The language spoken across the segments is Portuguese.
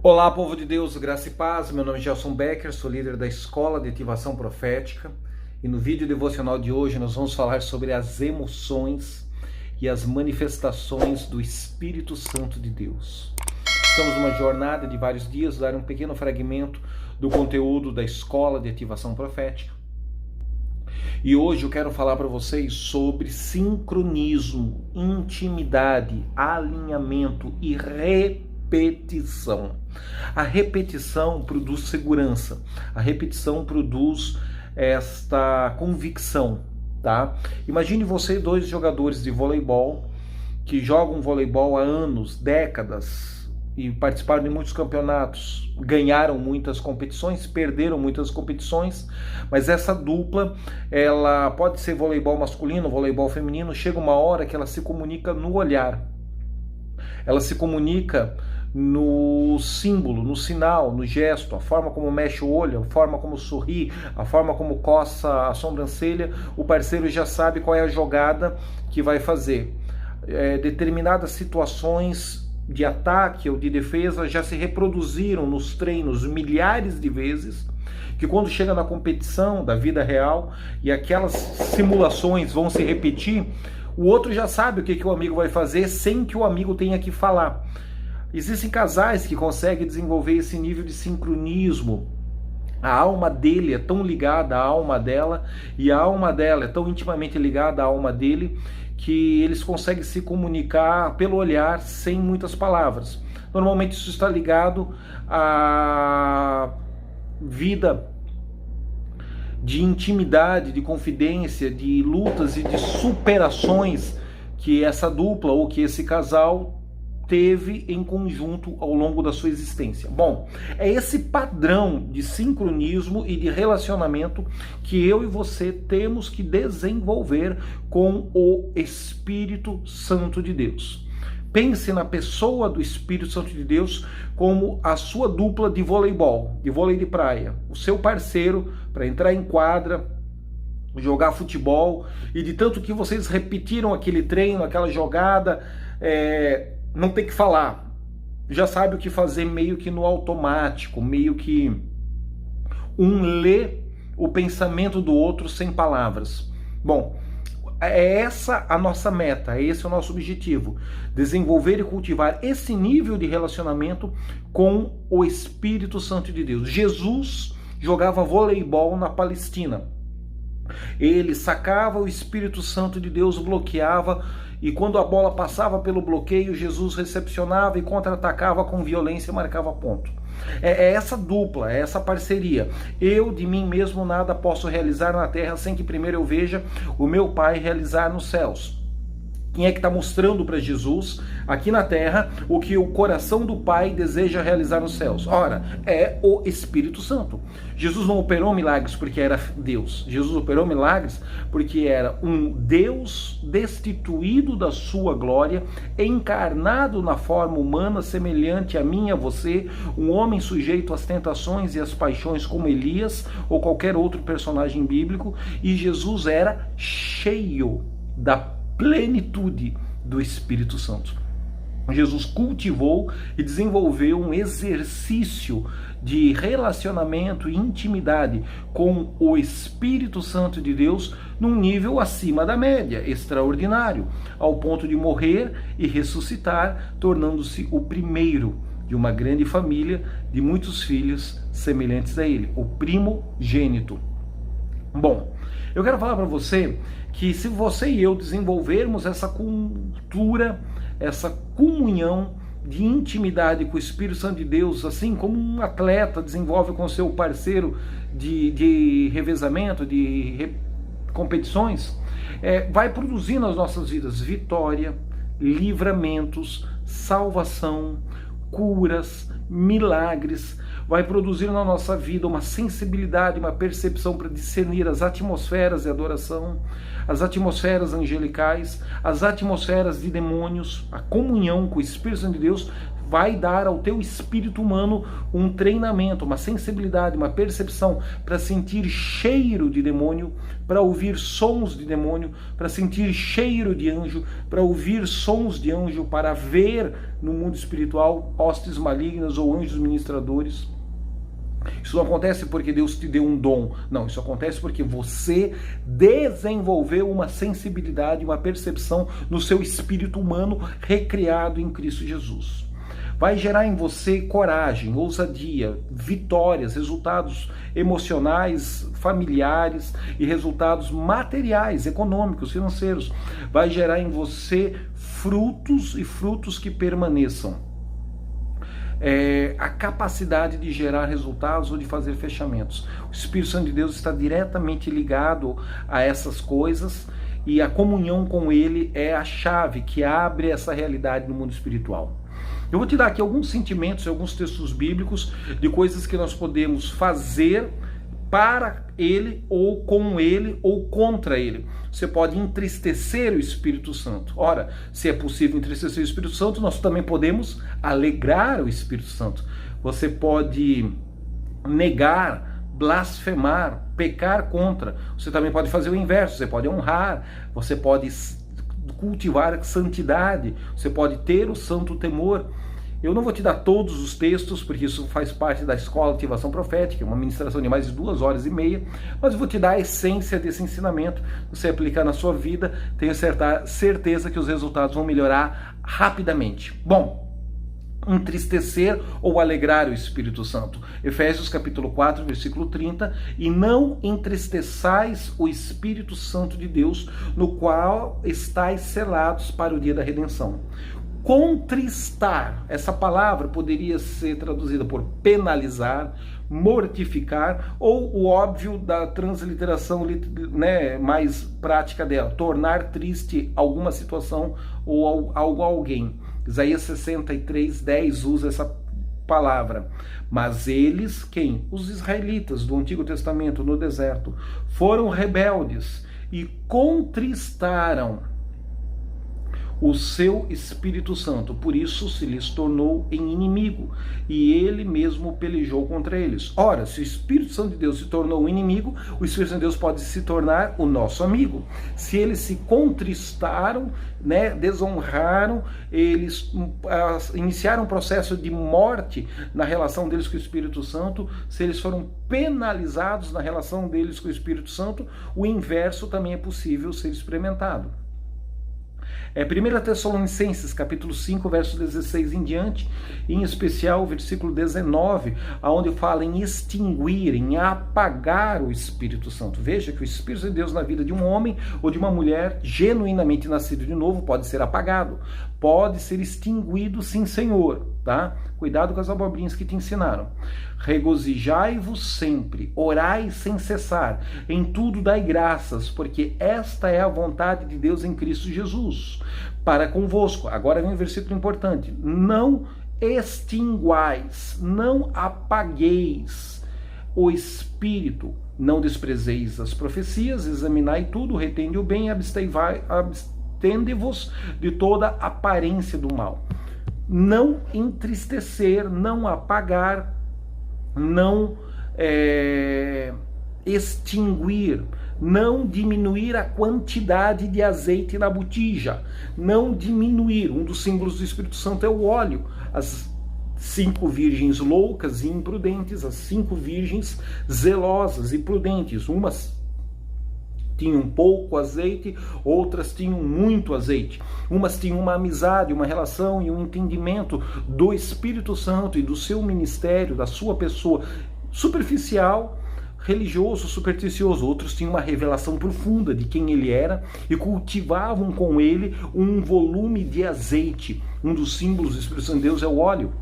Olá, povo de Deus, graça e paz. Meu nome é Gelson Becker, sou líder da Escola de Ativação Profética e no vídeo devocional de hoje nós vamos falar sobre as emoções e as manifestações do Espírito Santo de Deus. Estamos numa jornada de vários dias, dar um pequeno fragmento do conteúdo da Escola de Ativação Profética. E hoje eu quero falar para vocês sobre sincronismo, intimidade, alinhamento e repetição. A repetição produz segurança, a repetição produz esta convicção, tá? Imagine você dois jogadores de voleibol que jogam voleibol há anos, décadas, e participaram de muitos campeonatos, ganharam muitas competições, perderam muitas competições, mas essa dupla, ela pode ser voleibol masculino, voleibol feminino, chega uma hora que ela se comunica no olhar, ela se comunica no símbolo, no sinal, no gesto, a forma como mexe o olho, a forma como sorri, a forma como coça a sobrancelha, o parceiro já sabe qual é a jogada que vai fazer. Determinadas situações de ataque ou de defesa já se reproduziram nos treinos milhares de vezes, que quando chega na competição da vida real e aquelas simulações vão se repetir, o outro já sabe o que o amigo vai fazer sem que o amigo tenha que falar. Existem casais que conseguem desenvolver esse nível de sincronismo. A alma dele é tão ligada à alma dela e a alma dela é tão intimamente ligada à alma dele que eles conseguem se comunicar pelo olhar sem muitas palavras. Normalmente isso está ligado à vida de intimidade, de confidência, de lutas e de superações que essa dupla ou que esse casal teve em conjunto ao longo da sua existência. Bom, é esse padrão de sincronismo e de relacionamento que eu e você temos que desenvolver com o Espírito Santo de Deus. Pense na pessoa do Espírito Santo de Deus como a sua dupla de voleibol, de vôlei de praia, o seu parceiro para entrar em quadra, jogar futebol, e de tanto que vocês repetiram aquele treino, aquela jogada, não tem que falar, já sabe o que fazer meio que no automático, meio que um lê o pensamento do outro sem palavras. Bom, é essa a nossa meta, é esse o nosso objetivo, desenvolver e cultivar esse nível de relacionamento com o Espírito Santo de Deus. Jesus jogava voleibol na Palestina. Ele sacava, o Espírito Santo de Deus bloqueava, e quando a bola passava pelo bloqueio, Jesus recepcionava e contra-atacava com violência e marcava ponto. É essa dupla, é essa parceria. Eu de mim mesmo nada posso realizar na terra sem que primeiro eu veja o meu Pai realizar nos céus. Quem é que está mostrando para Jesus, aqui na terra, o que o coração do Pai deseja realizar nos céus? Ora, é o Espírito Santo. Jesus não operou milagres porque era Deus. Jesus operou milagres porque era um Deus destituído da sua glória, encarnado na forma humana, semelhante a mim e a você, um homem sujeito às tentações e às paixões como Elias ou qualquer outro personagem bíblico, e Jesus era cheio da plenitude do Espírito Santo. Jesus cultivou e desenvolveu um exercício de relacionamento e intimidade com o Espírito Santo de Deus num nível acima da média, extraordinário, ao ponto de morrer e ressuscitar, tornando-se o primeiro de uma grande família de muitos filhos semelhantes a ele, o primogênito. Bom, eu quero falar para você que se você e eu desenvolvermos essa cultura, essa comunhão de intimidade com o Espírito Santo de Deus, assim como um atleta desenvolve com seu parceiro de revezamento, de competições, vai produzir nas nossas vidas vitória, livramentos, salvação, curas, milagres, vai produzir na nossa vida uma sensibilidade, uma percepção para discernir as atmosferas de adoração, as atmosferas angelicais, as atmosferas de demônios. A comunhão com o Espírito Santo de Deus vai dar ao teu espírito humano um treinamento, uma sensibilidade, uma percepção para sentir cheiro de demônio, para ouvir sons de demônio, para sentir cheiro de anjo, para ouvir sons de anjo, para ver no mundo espiritual hostes malignas ou anjos ministradores. Isso não acontece porque Deus te deu um dom. Não, isso acontece porque você desenvolveu uma sensibilidade, uma percepção no seu espírito humano recriado em Cristo Jesus. Vai gerar em você coragem, ousadia, vitórias, resultados emocionais, familiares e resultados materiais, econômicos, financeiros. Vai gerar em você frutos e frutos que permaneçam. A capacidade de gerar resultados ou de fazer fechamentos. O Espírito Santo de Deus está diretamente ligado a essas coisas e a comunhão com Ele é a chave que abre essa realidade no mundo espiritual. Eu vou te dar aqui alguns sentimentos, alguns textos bíblicos de coisas que nós podemos fazer para Ele, ou com Ele, ou contra Ele. Você pode entristecer o Espírito Santo. Ora, se é possível entristecer o Espírito Santo, nós também podemos alegrar o Espírito Santo. Você pode negar, blasfemar, pecar contra. Você também pode fazer o inverso, você pode honrar, você pode cultivar santidade, você pode ter o santo temor. Eu não vou te dar todos os textos, porque isso faz parte da Escola de Ativação Profética, uma ministração de mais de 2 horas e meia, mas eu vou te dar a essência desse ensinamento. Você aplicar na sua vida, tenho certeza que os resultados vão melhorar rapidamente. Bom, entristecer ou alegrar o Espírito Santo. Efésios capítulo 4, versículo 30, e não entristeçais o Espírito Santo de Deus, no qual estáis selados para o dia da redenção. Contristar, essa palavra poderia ser traduzida por penalizar, mortificar, ou o óbvio da transliteração, né, mais prática dela, tornar triste alguma situação ou alguém. Isaías 63, 10 usa essa palavra. Mas eles, quem? Os israelitas do Antigo Testamento no deserto, foram rebeldes e contristaram o seu Espírito Santo, por isso se lhes tornou em inimigo, e ele mesmo pelejou contra eles. Ora, se o Espírito Santo de Deus se tornou um inimigo, o Espírito Santo de Deus pode se tornar o nosso amigo. Se eles se contristaram, né, desonraram, eles iniciaram um processo de morte na relação deles com o Espírito Santo, se eles foram penalizados na relação deles com o Espírito Santo, o inverso também é possível ser experimentado. 1 Tessalonicenses, capítulo 5, verso 16 em diante, em especial o versículo 19, onde fala em extinguir, em apagar o Espírito Santo. Veja que o Espírito de Deus na vida de um homem ou de uma mulher genuinamente nascido de novo pode ser apagado, pode ser extinguido, sim, Senhor, tá? Cuidado com as abobrinhas que te ensinaram. Regozijai-vos sempre, orai sem cessar, em tudo dai graças, porque esta é a vontade de Deus em Cristo Jesus, para convosco. Agora vem um versículo importante. Não extinguais, não apagueis o Espírito, não desprezeis as profecias, examinai tudo, retende o bem, abstende-vos de toda aparência do mal. Não entristecer, não apagar, não extinguir, não diminuir a quantidade de azeite na botija, não diminuir. Um dos símbolos do Espírito Santo é o óleo. As 5 virgens loucas e imprudentes, as 5 virgens zelosas e prudentes, umas tinham pouco azeite, outras tinham muito azeite. Umas tinham uma amizade, uma relação e um entendimento do Espírito Santo e do seu ministério, da sua pessoa superficial, religioso, supersticioso. Outros tinham uma revelação profunda de quem ele era e cultivavam com ele um volume de azeite. Um dos símbolos do Espírito Santo de Deus é o óleo,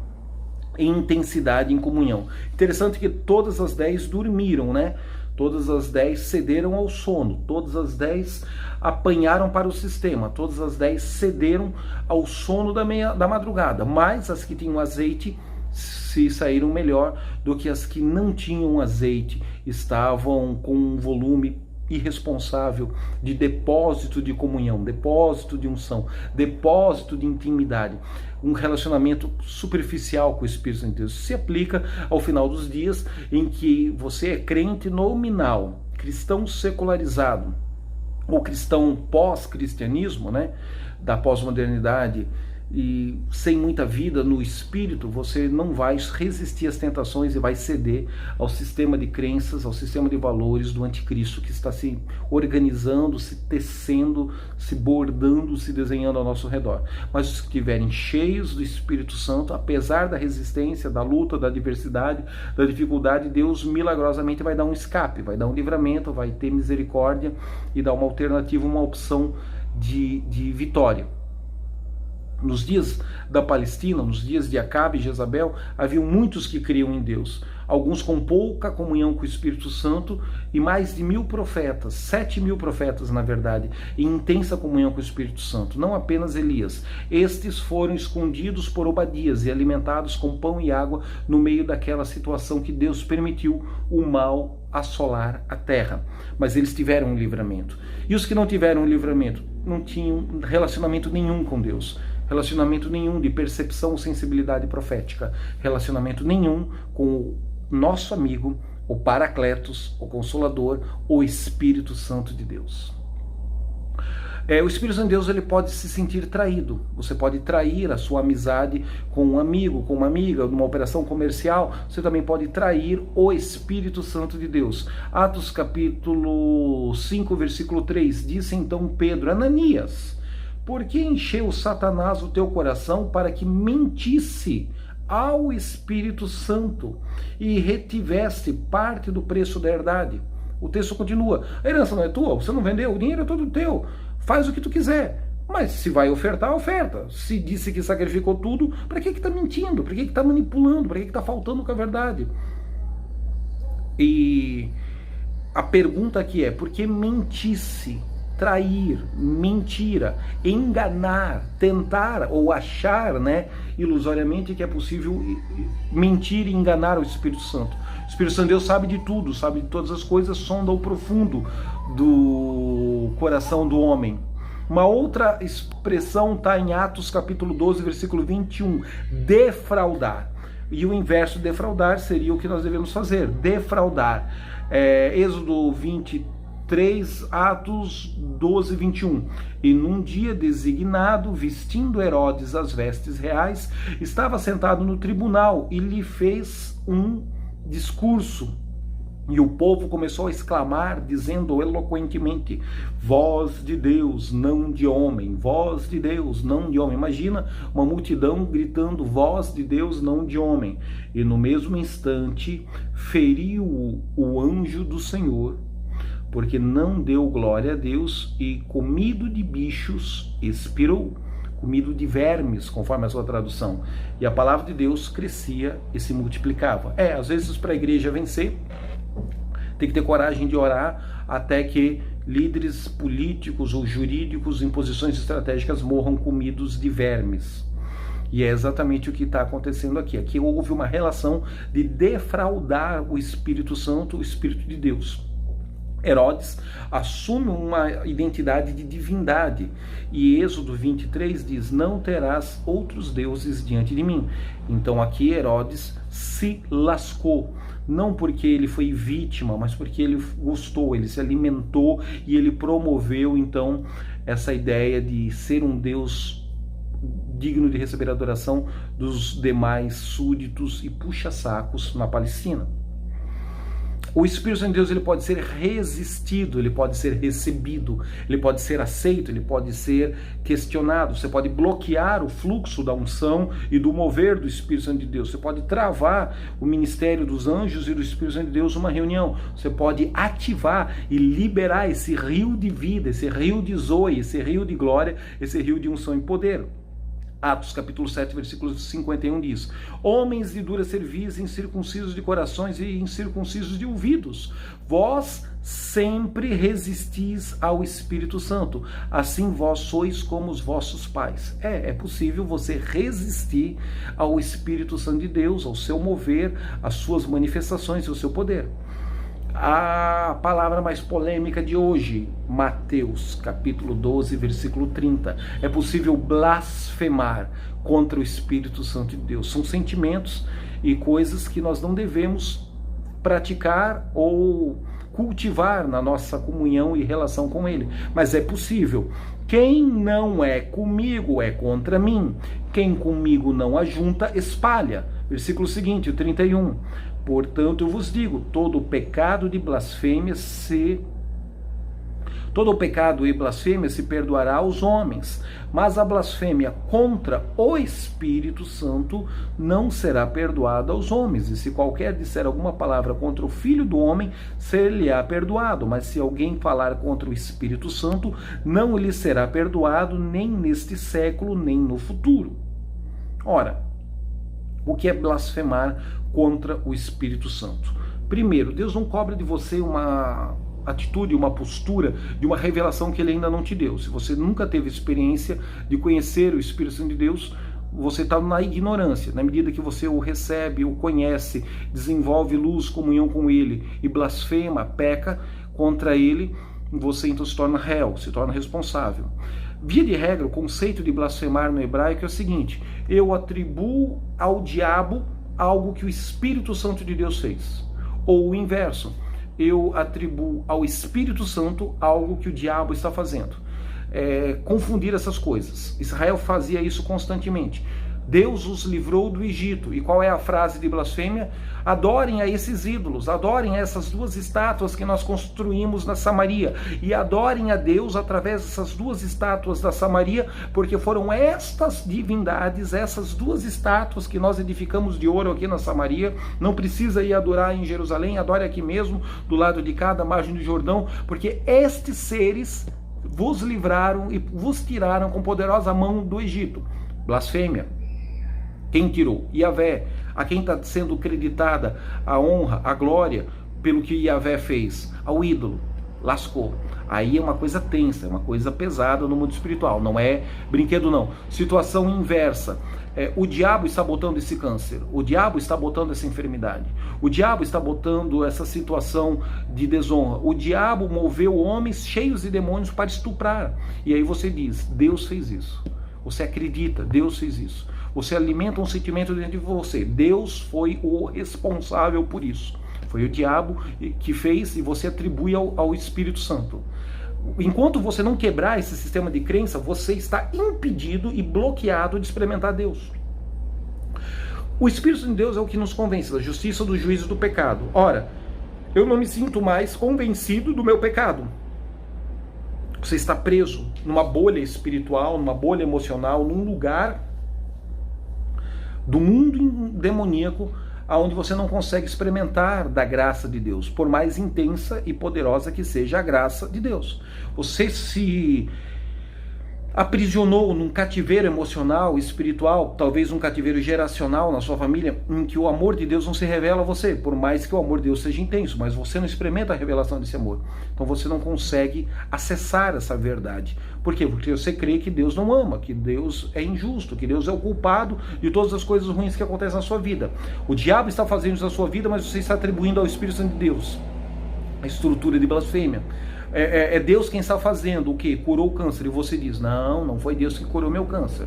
em intensidade, em comunhão. Interessante que todas as 10 dormiram, né? Todas as 10 cederam ao sono, todas as 10 apanharam para o sistema, todas as 10 cederam ao sono da madrugada, mas as que tinham azeite se saíram melhor do que as que não tinham azeite, estavam com um volume irresponsável de depósito de comunhão, depósito de unção, depósito de intimidade. Um relacionamento superficial com o Espírito Santo de Deus se aplica ao final dos dias em que você é crente nominal, cristão secularizado, ou cristão pós-cristianismo, né, da pós-modernidade, e sem muita vida no espírito, você não vai resistir às tentações e vai ceder ao sistema de crenças, ao sistema de valores do anticristo que está se organizando, se tecendo, se bordando, se desenhando ao nosso redor. Mas os que estiverem cheios do Espírito Santo, apesar da resistência, da luta, da adversidade, da dificuldade, Deus milagrosamente vai dar um escape, vai dar um livramento, vai ter misericórdia e dar uma alternativa, uma opção de vitória. Nos dias da Palestina, nos dias de Acabe e Jezabel, haviam muitos que criam em Deus, alguns com pouca comunhão com o Espírito Santo e mais de 1000 profetas, 7.000 profetas na verdade, em intensa comunhão com o Espírito Santo, não apenas Elias. Estes foram escondidos por Obadias e alimentados com pão e água no meio daquela situação que Deus permitiu o mal assolar a terra. Mas eles tiveram um livramento. E os que não tiveram um livramento não tinham relacionamento nenhum com Deus. Relacionamento nenhum de percepção ou sensibilidade profética, relacionamento nenhum com o nosso amigo, o Paracletos, o Consolador, o Espírito Santo de Deus. O Espírito Santo de Deus, ele pode se sentir traído. Você pode trair a sua amizade com um amigo, com uma amiga, numa operação comercial. Você também pode trair o Espírito Santo de Deus. Atos capítulo 5, versículo 3, disse então Pedro: Ananias, por que encheu Satanás o teu coração para que mentisse ao Espírito Santo e retiveste parte do preço da herdade? O texto continua: a herança não é tua, você não vendeu, o dinheiro é todo teu, faz o que tu quiser. Mas se vai ofertar, oferta. Se disse que sacrificou tudo, para que está mentindo? Para que está manipulando? Para que está faltando com a verdade? E a pergunta aqui é: por que mentisse? Trair, mentira, enganar, tentar ou achar, né, ilusoriamente que é possível mentir e enganar o Espírito Santo. O Espírito Santo de Deus sabe de tudo, sabe de todas as coisas, sonda o profundo do coração do homem. Uma outra expressão está em Atos capítulo 12, versículo 21, defraudar. E o inverso de defraudar seria o que nós devemos fazer, defraudar. Êxodo 23, Atos 12, 21. E num dia designado, vestindo Herodes as vestes reais, estava sentado no tribunal e lhe fez um discurso. E o povo começou a exclamar, dizendo eloquentemente: voz de Deus, não de homem, voz de Deus, não de homem. Imagina uma multidão gritando voz de Deus, não de homem. E no mesmo instante feriu o anjo do Senhor, porque não deu glória a Deus, e comido de bichos expirou, comido de vermes, conforme a sua tradução. E a palavra de Deus crescia e se multiplicava. Às vezes para a igreja vencer, tem que ter coragem de orar até que líderes políticos ou jurídicos em posições estratégicas morram comidos de vermes. E é exatamente o que está acontecendo aqui. Aqui houve uma relação de defraudar o Espírito Santo, o Espírito de Deus. Herodes assume uma identidade de divindade, e Êxodo 23 diz: não terás outros deuses diante de mim. Então aqui Herodes se lascou, não porque ele foi vítima, mas porque ele gostou, ele se alimentou e ele promoveu então essa ideia de ser um Deus digno de receber a adoração dos demais súditos e puxa-sacos na Palestina. O Espírito Santo de Deus, ele pode ser resistido, ele pode ser recebido, ele pode ser aceito, ele pode ser questionado. Você pode bloquear o fluxo da unção e do mover do Espírito Santo de Deus. Você pode travar o ministério dos anjos e do Espírito Santo de Deus numa reunião. Você pode ativar e liberar esse rio de vida, esse rio de zoe, esse rio de glória, esse rio de unção e poder. Atos capítulo 7, versículo 51 diz: homens de dura cerviz, incircuncisos de corações e incircuncisos de ouvidos, vós sempre resistis ao Espírito Santo, assim vós sois como os vossos pais. É possível você resistir ao Espírito Santo de Deus, ao seu mover, às suas manifestações e ao seu poder. A palavra mais polêmica de hoje, Mateus, capítulo 12, versículo 30. É possível blasfemar contra o Espírito Santo de Deus. São sentimentos e coisas que nós não devemos praticar ou cultivar na nossa comunhão e relação com Ele. Mas é possível. Quem não é comigo é contra mim. Quem comigo não ajunta, espalha. Versículo seguinte, o 31. Portanto, eu vos digo, todo pecado e blasfêmia se perdoará aos homens, mas a blasfêmia contra o Espírito Santo não será perdoada aos homens. E se qualquer disser alguma palavra contra o Filho do Homem, ser-lhe-á perdoado. Mas se alguém falar contra o Espírito Santo, não lhe será perdoado, nem neste século, nem no futuro. Ora, o que é blasfemar contra o Espírito Santo? Primeiro, Deus não cobra de você uma atitude, uma postura de uma revelação que Ele ainda não te deu. Se você nunca teve experiência de conhecer o Espírito Santo de Deus, você está na ignorância. Na medida que você o recebe, o conhece, desenvolve luz, comunhão com Ele e blasfema, peca contra Ele, você então se torna réu, se torna responsável. Via de regra, o conceito de blasfemar no hebraico é o seguinte: eu atribuo ao diabo algo que o Espírito Santo de Deus fez. Ou o inverso, eu atribuo ao Espírito Santo algo que o diabo está fazendo. Confundir essas coisas. Israel fazia isso constantemente. Deus os livrou do Egito. E qual é a frase de blasfêmia? Adorem a esses ídolos, adorem a essas duas estátuas que nós construímos na Samaria. E adorem a Deus através dessas duas estátuas da Samaria, porque foram estas divindades, essas duas estátuas que nós edificamos de ouro aqui na Samaria. Não precisa ir adorar em Jerusalém, adore aqui mesmo, do lado de cada margem do Jordão, porque estes seres vos livraram e vos tiraram com poderosa mão do Egito. Blasfêmia. Quem tirou? Yahvé. A quem está sendo creditada a honra, a glória, pelo que Yahvé fez? Ao ídolo. Lascou. Aí é uma coisa tensa, é uma coisa pesada no mundo espiritual. Não é brinquedo, não. Situação inversa. O diabo está botando esse câncer. O diabo está botando essa enfermidade. O diabo está botando essa situação de desonra. O diabo moveu homens cheios de demônios para estuprar. E aí você diz, Deus fez isso. Você acredita, Deus fez isso. Você alimenta um sentimento dentro de você. Deus foi o responsável por isso. Foi o diabo que fez e você atribui ao Espírito Santo. Enquanto você não quebrar esse sistema de crença, você está impedido e bloqueado de experimentar Deus. O Espírito de Deus é o que nos convence da justiça, do juízo e do pecado. Ora, eu não me sinto mais convencido do meu pecado. Você está preso numa bolha espiritual, numa bolha emocional, num lugar do mundo demoníaco, onde você não consegue experimentar da graça de Deus, por mais intensa e poderosa que seja a graça de Deus. Você se aprisionou num cativeiro emocional, espiritual, talvez um cativeiro geracional na sua família, em que o amor de Deus não se revela a você, por mais que o amor de Deus seja intenso, mas você não experimenta a revelação desse amor. Então você não consegue acessar essa verdade. Por quê? Porque você crê que Deus não ama, que Deus é injusto, que Deus é o culpado de todas as coisas ruins que acontecem na sua vida. O diabo está fazendo isso na sua vida, mas você está atribuindo ao Espírito Santo de Deus a estrutura de blasfêmia. É Deus quem está fazendo o quê? Curou o câncer. E você diz, não foi Deus que curou meu câncer.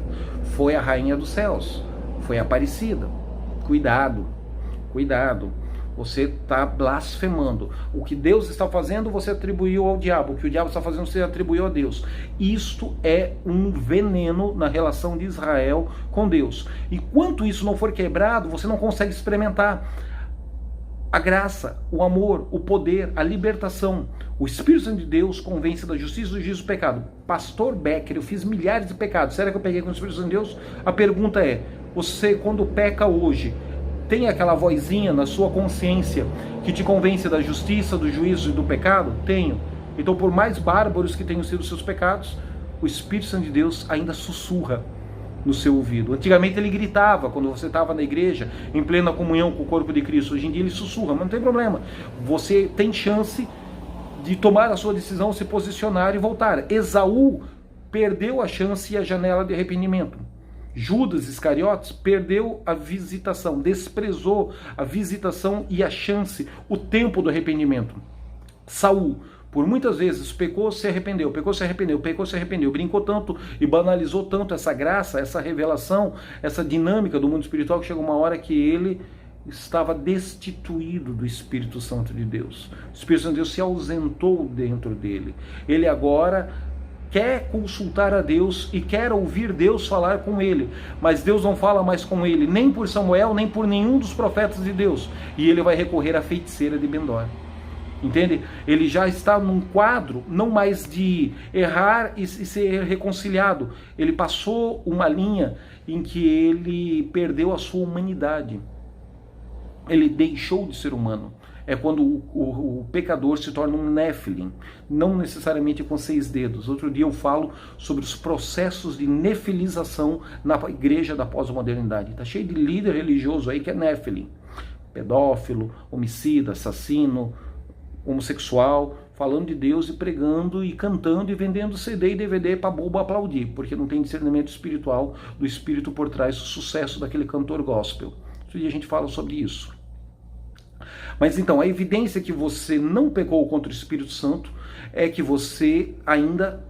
Foi a rainha dos céus. Foi a Aparecida. Cuidado. Você está blasfemando. O que Deus está fazendo, você atribuiu ao diabo. O que o diabo está fazendo, você atribuiu a Deus. Isto é um veneno na relação de Israel com Deus. Enquanto isso não for quebrado, você não consegue experimentar a graça, o amor, o poder, a libertação. O Espírito Santo de Deus convence da justiça, do juízo e do pecado. Pastor Becker, eu fiz milhares de pecados. Será que eu peguei com o Espírito Santo de Deus? A pergunta é, você quando peca hoje, tem aquela vozinha na sua consciência que te convence da justiça, do juízo e do pecado? Tenho. Então, por mais bárbaros que tenham sido os seus pecados, o Espírito Santo de Deus ainda sussurra no seu ouvido. Antigamente ele gritava quando você estava na igreja, em plena comunhão com o corpo de Cristo. Hoje em dia ele sussurra, mas não tem problema. Você tem chance de tomar a sua decisão, se posicionar e voltar. Esaú perdeu a chance e a janela de arrependimento. Judas Iscariotes perdeu a visitação, desprezou a visitação e a chance, o tempo do arrependimento. Saul, por muitas vezes, pecou, se arrependeu, pecou, se arrependeu, pecou, se arrependeu, brincou tanto e banalizou tanto essa graça, essa revelação, essa dinâmica do mundo espiritual, que chegou uma hora que ele estava destituído do Espírito Santo de Deus. O Espírito Santo de Deus se ausentou dentro dele. Ele agora quer consultar a Deus e quer ouvir Deus falar com ele, mas Deus não fala mais com ele, nem por Samuel, nem por nenhum dos profetas de Deus, e ele vai recorrer à feiticeira de Endor. Entende? Ele já está num quadro não mais de errar e ser reconciliado. Ele passou uma linha em que ele perdeu a sua humanidade. Ele deixou de ser humano. É quando o pecador se torna um Nephilim, não necessariamente com 6 dedos. Outro dia eu falo sobre os processos de nefilização na igreja da pós-modernidade. Está cheio de líder religioso aí que é Nephilim. Pedófilo, homicida, assassino, homossexual, falando de Deus e pregando e cantando e vendendo CD e DVD para bobo aplaudir, porque não tem discernimento espiritual do espírito por trás do sucesso daquele cantor gospel. Outro dia a gente fala sobre isso. Mas então, a evidência que você não pecou contra o Espírito Santo é que você ainda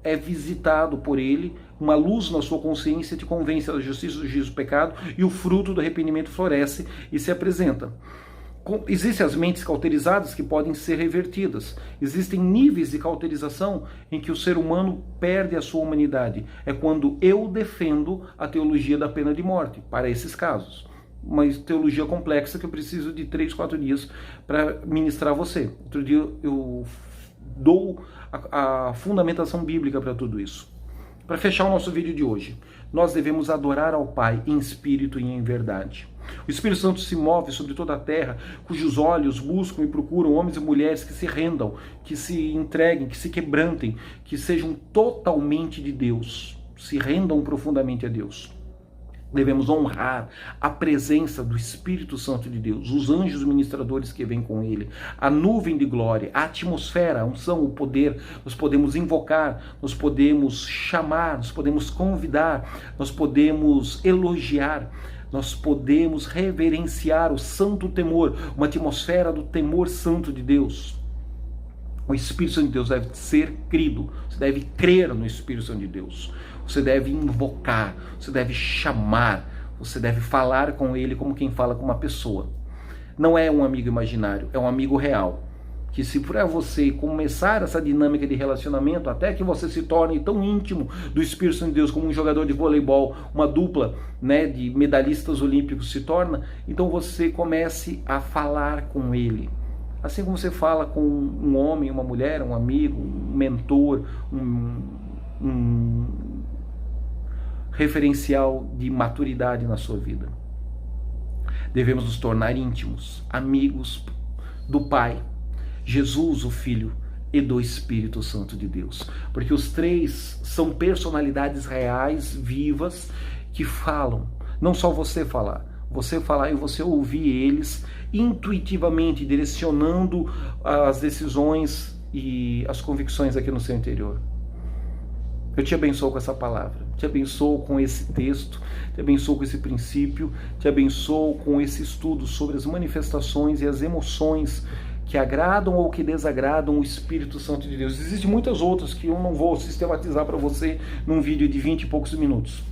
é visitado por ele, uma luz na sua consciência te convence da justiça, do juízo do pecado, e o fruto do arrependimento floresce e se apresenta. Existem as mentes cauterizadas que podem ser revertidas. Existem níveis de cauterização em que o ser humano perde a sua humanidade. É quando eu defendo a teologia da pena de morte, para esses casos. Uma teologia complexa que eu preciso de 3, 4 dias para ministrar a você. Outro dia eu dou a fundamentação bíblica para tudo isso. Para fechar o nosso vídeo de hoje, nós devemos adorar ao Pai em espírito e em verdade. O Espírito Santo se move sobre toda a terra, cujos olhos buscam e procuram homens e mulheres que se rendam, que se entreguem, que se quebrantem, que sejam totalmente de Deus, se rendam profundamente a Deus. Devemos honrar a presença do Espírito Santo de Deus, os anjos ministradores que vêm com ele, a nuvem de glória, a atmosfera, a unção, o poder. Nós podemos invocar, nós podemos chamar, nós podemos convidar, nós podemos elogiar, nós podemos reverenciar o santo temor, uma atmosfera do temor santo de Deus. O Espírito Santo de Deus deve ser crido, você deve crer no Espírito Santo de Deus. Você deve invocar, você deve chamar, você deve falar com ele como quem fala com uma pessoa. Não é um amigo imaginário, é um amigo real. Que se para você começar essa dinâmica de relacionamento, até que você se torne tão íntimo do Espírito Santo de Deus como um jogador de voleibol, uma dupla, né, de medalhistas olímpicos se torna, então você comece a falar com ele. Assim como você fala com um homem, uma mulher, um amigo, um mentor, um referencial de maturidade na sua vida. Devemos nos tornar íntimos, amigos do Pai, Jesus, o Filho, e do Espírito Santo de Deus. Porque os 3 são personalidades reais, vivas, que falam. Não só você falar e você ouvir eles intuitivamente, direcionando as decisões e as convicções aqui no seu interior. Eu te abençoo com essa palavra, te abençoo com esse texto, te abençoo com esse princípio, te abençoo com esse estudo sobre as manifestações e as emoções que agradam ou que desagradam o Espírito Santo de Deus. Existem muitas outras que eu não vou sistematizar para você num vídeo de 20 e poucos minutos.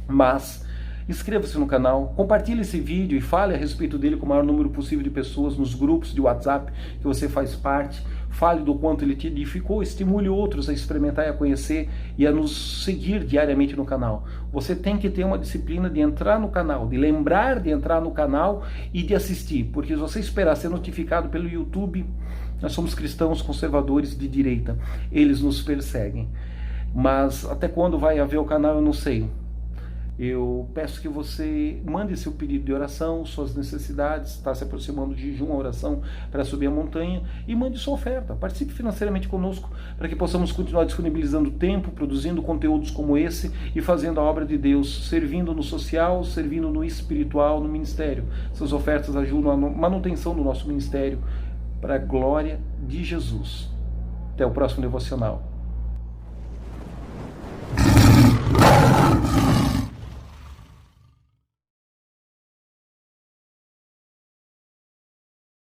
Mas inscreva-se no canal, compartilhe esse vídeo e fale a respeito dele com o maior número possível de pessoas nos grupos de WhatsApp que você faz parte. Fale do quanto ele te edificou, estimule outros a experimentar e a conhecer e a nos seguir diariamente no canal. Você tem que ter uma disciplina de entrar no canal, de lembrar de entrar no canal e de assistir, porque se você esperar ser notificado pelo YouTube, nós somos cristãos conservadores de direita, eles nos perseguem. Mas até quando vai haver o canal eu não sei. Eu peço que você mande seu pedido de oração, suas necessidades, está se aproximando de jejum, a oração para subir a montanha, e mande sua oferta. Participe financeiramente conosco para que possamos continuar disponibilizando tempo, produzindo conteúdos como esse e fazendo a obra de Deus, servindo no social, servindo no espiritual, no ministério. Suas ofertas ajudam a manutenção do nosso ministério para a glória de Jesus. Até o próximo devocional.